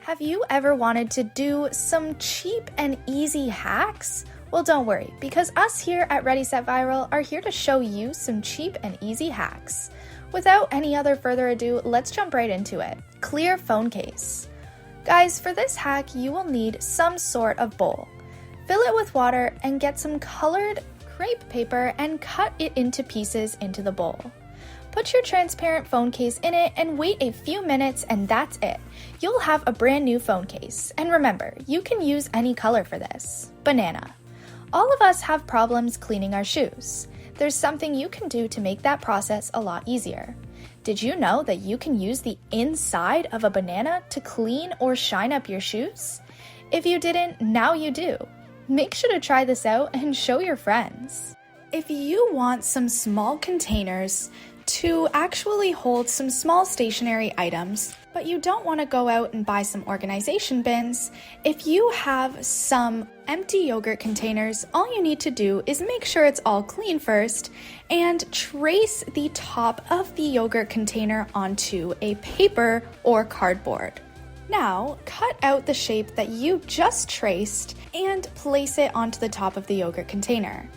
Have you ever wanted to do some cheap and easy hacks? Well, don't worry, because us here at Ready Set Viral are here to show you some cheap and easy hacks. Without any other further ado, let's jump right into it. Clear phone case. Guys, for this hack, you will need some sort of bowl. Fill it with water and get some colored crepe paper and cut it into pieces into the bowl. Put your transparent phone case in it and wait a few minutes and that's it. You'll have a brand new phone case. And remember, you can use any color for this. Banana. All of us have problems cleaning our shoes. There's something you can do to make that process a lot easier. Did you know that you can use the inside of a banana to clean or shine up your shoes? If you didn't, now you do. Make sure to try this out and show your friends. If you want some small containers to actually hold some small stationary items, but you don't want to go out and buy some organization bins, if you have some empty yogurt containers, all you need to do is make sure it's all clean first and trace the top of the yogurt container onto a paper or cardboard. Now, cut out the shape that you just traced and place it onto the top of the yogurt container.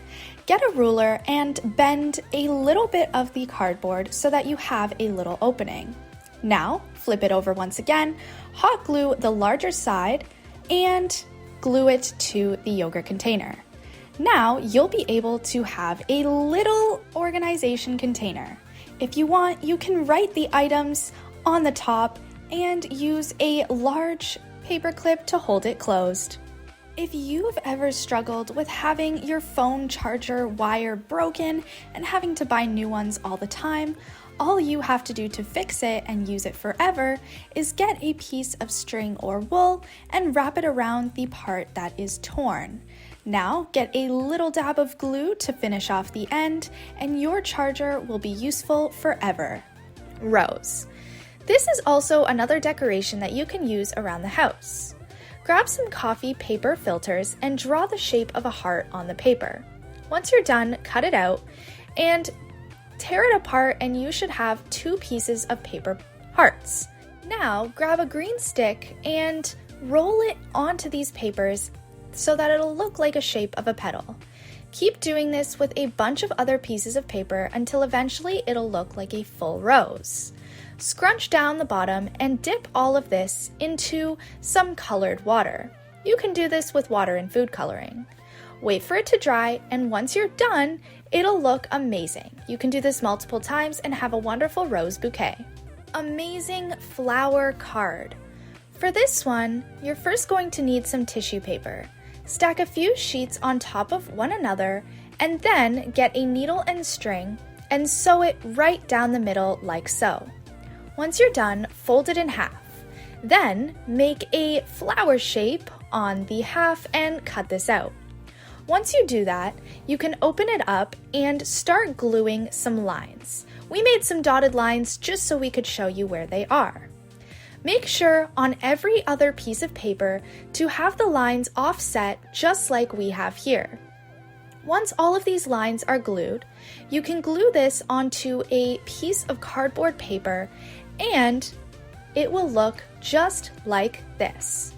Get a ruler and bend a little bit of the cardboard so that you have a little opening. Now, flip it over once again, hot glue the larger side, and glue it to the yogurt container. Now, you'll be able to have a little organization container. If you want, you can write the items on the top and use a large paper clip to hold it closed. If you've ever struggled with having your phone charger wire broken and having to buy new ones all the time, all you have to do to fix it and use it forever is get a piece of string or wool and wrap it around the part that is torn. Now get a little dab of glue to finish off the end and your charger will be useful forever. Rose. This is also another decoration that you can use around the house. Grab some coffee paper filters and draw the shape of a heart on the paper. Once you're done, cut it out and tear it apart and you should have 2 pieces of paper hearts. Now, grab a green stick and roll it onto these papers so that it'll look like a shape of a petal. Keep doing this with a bunch of other pieces of paper until eventually it'll look like a full rose. Scrunch down the bottom and dip all of this into some colored water. You can do this with water and food coloring. Wait for it to dry, and once you're done, it'll look amazing. You can do this multiple times and have a wonderful rose bouquet. Amazing flower card. For this one, you're first going to need some tissue paper. Stack a few sheets on top of one another, and then get a needle and string and sew it right down the middle like so. Once you're done, fold it in half. Then make a flower shape on the half and cut this out. Once you do that, you can open it up and start gluing some lines. We made some dotted lines just so we could show you where they are. Make sure on every other piece of paper to have the lines offset just like we have here. Once all of these lines are glued, you can glue this onto a piece of cardboard paper and it will look just like this.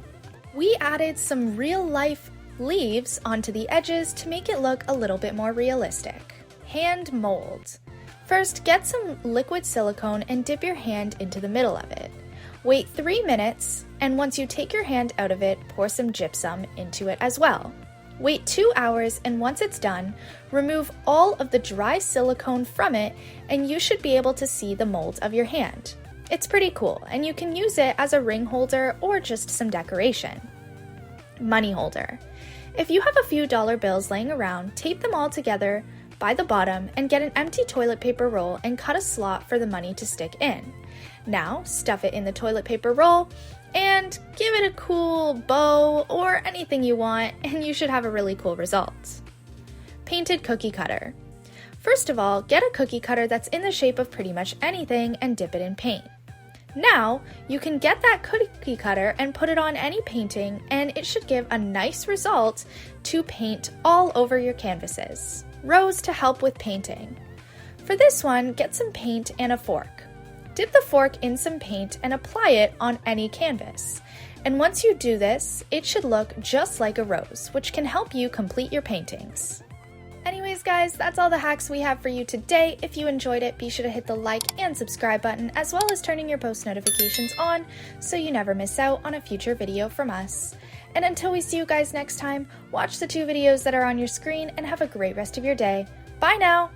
We added some real-life leaves onto the edges to make it look a little bit more realistic. Hand mold. First, get some liquid silicone and dip your hand into the middle of it. Wait 3 minutes, and once you take your hand out of it, pour some gypsum into it as well. Wait 2 hours, and once it's done, remove all of the dry silicone from it, and you should be able to see the mold of your hand. It's pretty cool, and you can use it as a ring holder or just some decoration. Money holder. If you have a few dollar bills laying around, tape them all together by the bottom and get an empty toilet paper roll and cut a slot for the money to stick in. Now, stuff it in the toilet paper roll and give it a cool bow or anything you want, and you should have a really cool result. Painted cookie cutter. First of all, get a cookie cutter that's in the shape of pretty much anything and dip it in paint. Now, you can get that cookie cutter and put it on any painting, and it should give a nice result to paint all over your canvases. Rose to help with painting. For this one, get some paint and a fork. Dip the fork in some paint and apply it on any canvas. And once you do this, it should look just like a rose, which can help you complete your paintings. Anyways guys, that's all the hacks we have for you today. If you enjoyed it, be sure to hit the like and subscribe button, as well as turning your post notifications on so you never miss out on a future video from us. And until we see you guys next time, watch the 2 videos that are on your screen and have a great rest of your day. Bye now!